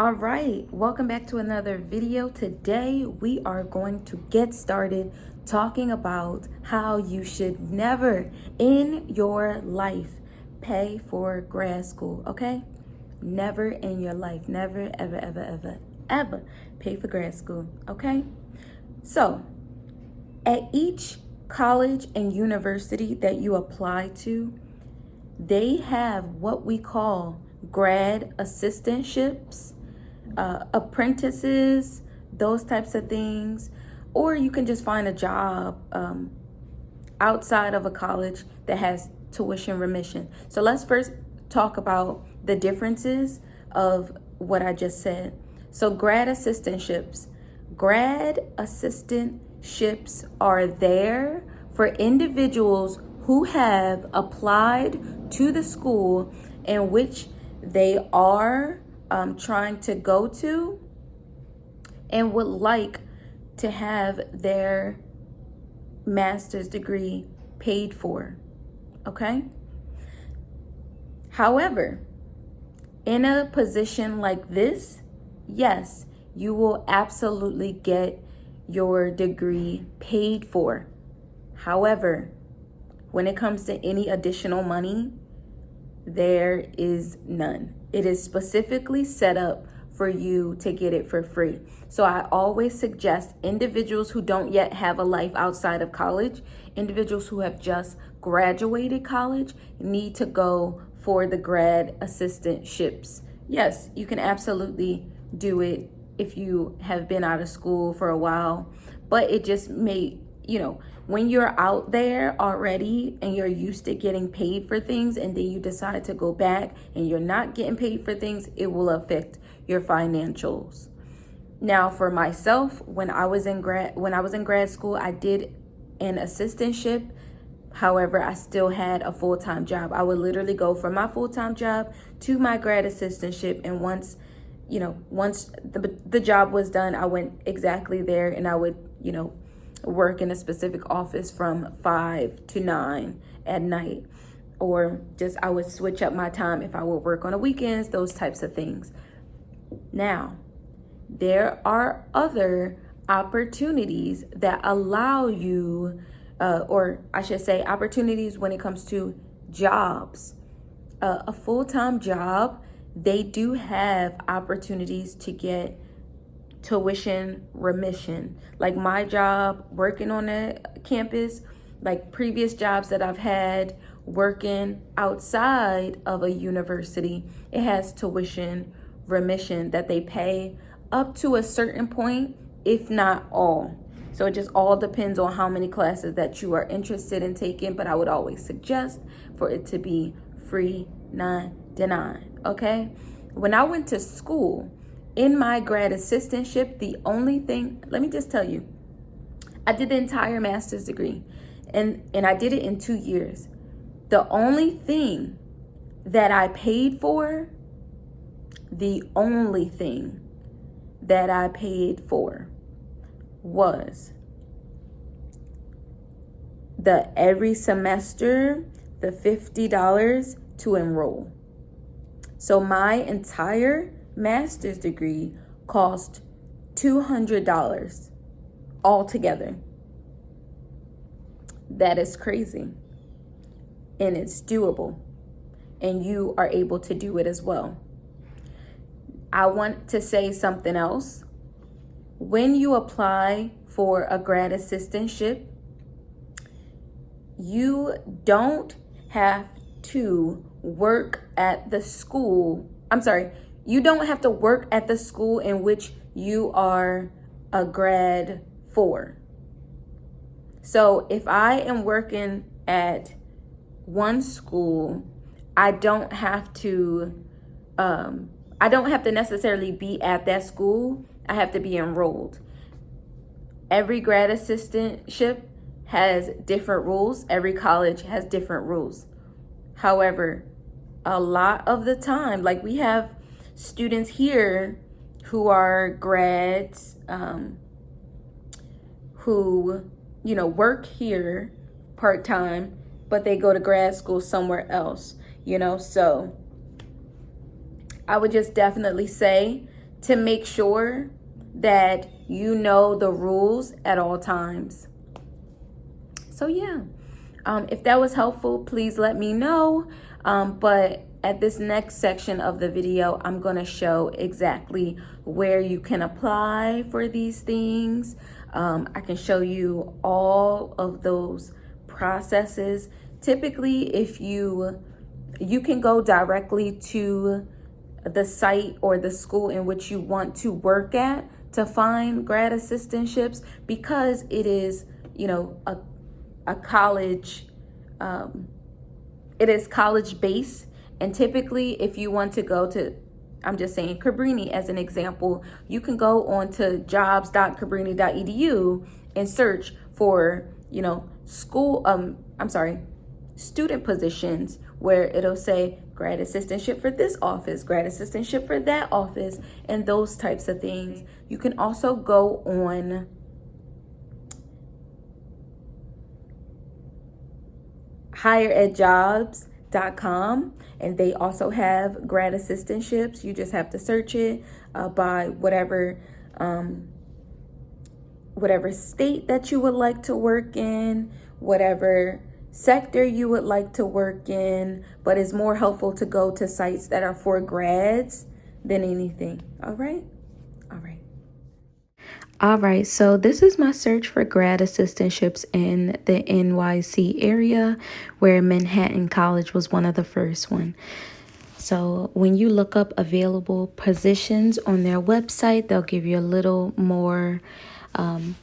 All right, welcome back to another video. Today we are going to get started talking about how you should never in your life pay for grad school, okay? Never in your life, never, ever pay for grad school, okay? So, at each college and university that you apply to, they have what we call grad assistantships, apprentices, those types of things, or you can just find a job outside of a college that has tuition remission. So let's first talk about the differences of what I just said. So grad assistantships are there for individuals who have applied to the school in which they are trying to go to and would like to have their master's degree paid for, okay? However, in a position like this, yes, you will absolutely get your degree paid for. However, when it comes to any additional money, there is none. It is specifically set up for you to get it for free. So I always suggest individuals who don't yet have a life outside of college, individuals who have just graduated college, need to go for the grad assistantships. Yes, you can absolutely do it if you have been out of school for a while, but it just may, when you're out there already and you're used to getting paid for things and then you decide to go back and you're not getting paid for things, it will affect your financials. Now, for myself, when I was in grad school, I did an assistantship. However, I still had a full-time job. I would literally go from my full-time job to my grad assistantship, and once the job was done, I went exactly there, and I would, work in a specific office from 5 to 9 at night, or just I would switch up my time if I would work on the weekends, those types of things. Now, there are other opportunities that allow you, or I should say opportunities when it comes to jobs. A full-time job, they do have opportunities to get tuition remission. Like my job working on a campus, like previous jobs that I've had working outside of a university, it has tuition remission that they pay up to a certain point, if not all. So it just all depends on how many classes that you are interested in taking, but I would always suggest for it to be free, non-denied, okay? When I went to school, in my grad assistantship, the only thing, let me just tell you, I did the entire master's degree and I did it in 2 years. The only thing that I paid for, was every semester, the $50 to enroll. So my entire master's degree cost $200 altogether. That is crazy. And it's doable. And you are able to do it as well. I want to say something else. When you apply for a grad assistantship, you don't have to work at the school. You don't have to work at the school in which you are a grad for. So if I am working at one school, I don't have to necessarily be at that school. I have to be enrolled. Every grad assistantship has different rules. Every college has different rules. However, a lot of the time, like we have students here who are grads, who, work here part-time, but they go to grad school somewhere else, so I would just definitely say to make sure that you know the rules at all times. So yeah, if that was helpful, please let me know. But at this next section of the video, I'm going to show exactly where you can apply for these things. I can show you all of those processes. Typically, if you can go directly to the site or the school in which you want to work at to find grad assistantships, because it is, a college, it is college based. And typically, if you want to go to, I'm just saying Cabrini as an example, you can go on to jobs.cabrini.edu and search for, student positions, where it'll say grad assistantship for this office, grad assistantship for that office, and those types of things. You can also go on higheredjobs.com, and they also have grad assistantships. You just have to search it by whatever state that you would like to work in, whatever sector you would like to work in. But it's more helpful to go to sites that are for grads than anything. All right, so this is my search for grad assistantships in the NYC area, where Manhattan College was one of the first one. So when you look up available positions on their website, they'll give you a little more of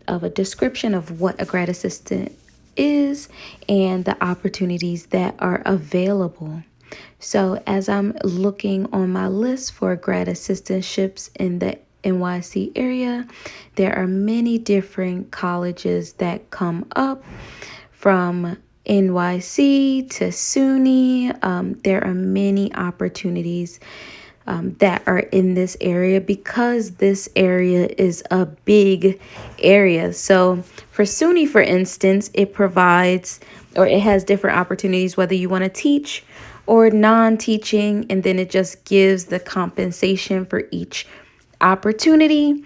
a description of what a grad assistant is and the opportunities that are available. So as I'm looking on my list for grad assistantships in the NYC area, there are many different colleges that come up, from NYC to SUNY. There are many opportunities that are in this area, because this area is a big area. So for SUNY, for instance, it provides, or it has different opportunities, whether you want to teach or non-teaching, and then it just gives the compensation for each opportunity.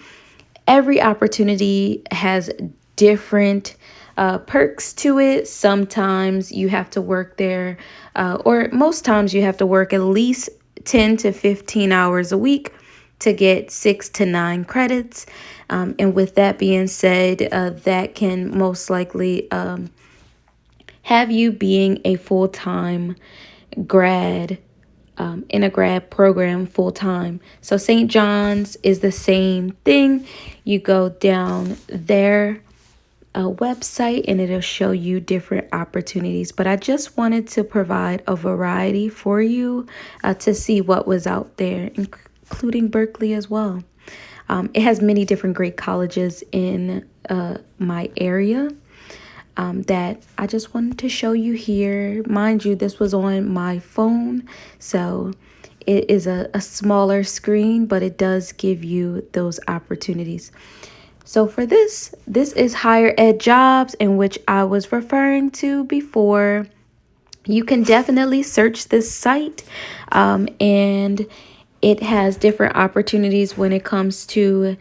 Every opportunity has different perks to it. Sometimes you have to work there, or most times you have to work at least 10 to 15 hours a week to get 6 to 9 credits. And with that being said, that can most likely have you being a full-time grad, in a grad program full-time. So St. John's is the same thing. You go down their website and it'll show you different opportunities. But I just wanted to provide a variety for you to see what was out there, including Berkeley as well. It has many different great colleges in my area that I just wanted to show you here. Mind you, this was on my phone, so it is a smaller screen, but it does give you those opportunities. So for this is Higher Ed Jobs, in which I was referring to before. You can definitely search this site, and it has different opportunities when it comes to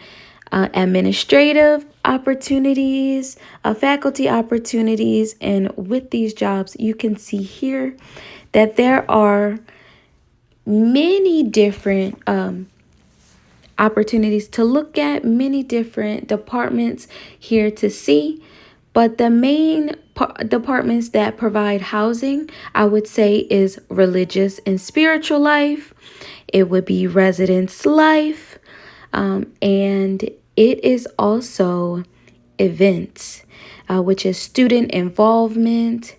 administrative opportunities, faculty opportunities. And with these jobs, you can see here that there are many different opportunities to look at, many different departments here to see. But the main departments that provide housing, I would say, is religious and spiritual life. It would be residence life, and it is also events, which is student involvement.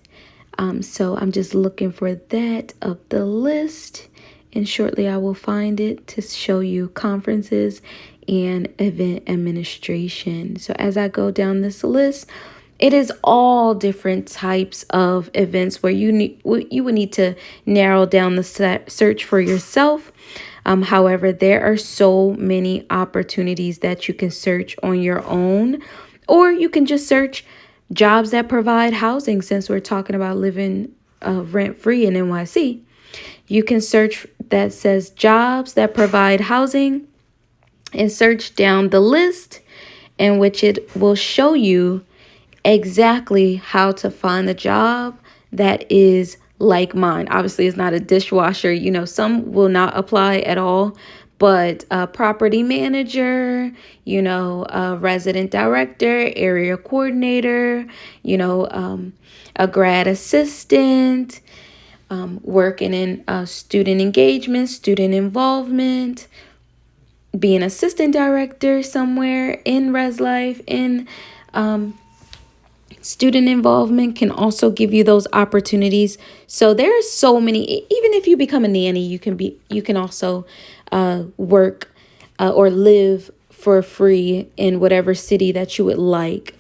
So I'm just looking for that up the list, and shortly I will find it to show you conferences and event administration. So as I go down this list, it is all different types of events where you would need to narrow down the search for yourself. However, there are so many opportunities that you can search on your own, or you can just search jobs that provide housing. Since we're talking about living rent-free in NYC, you can search that says jobs that provide housing, and search down the list, in which it will show you exactly how to find a job that is like mine. Obviously, it's not a dishwasher. You know, some will not apply at all, but a property manager, you know, a resident director, area coordinator, you know, a grad assistant, working in student engagement, student involvement, being assistant director somewhere in Res Life, in student involvement can also give you those opportunities. So there are so many. Even if you become a nanny, you can also work or live for free in whatever city that you would like.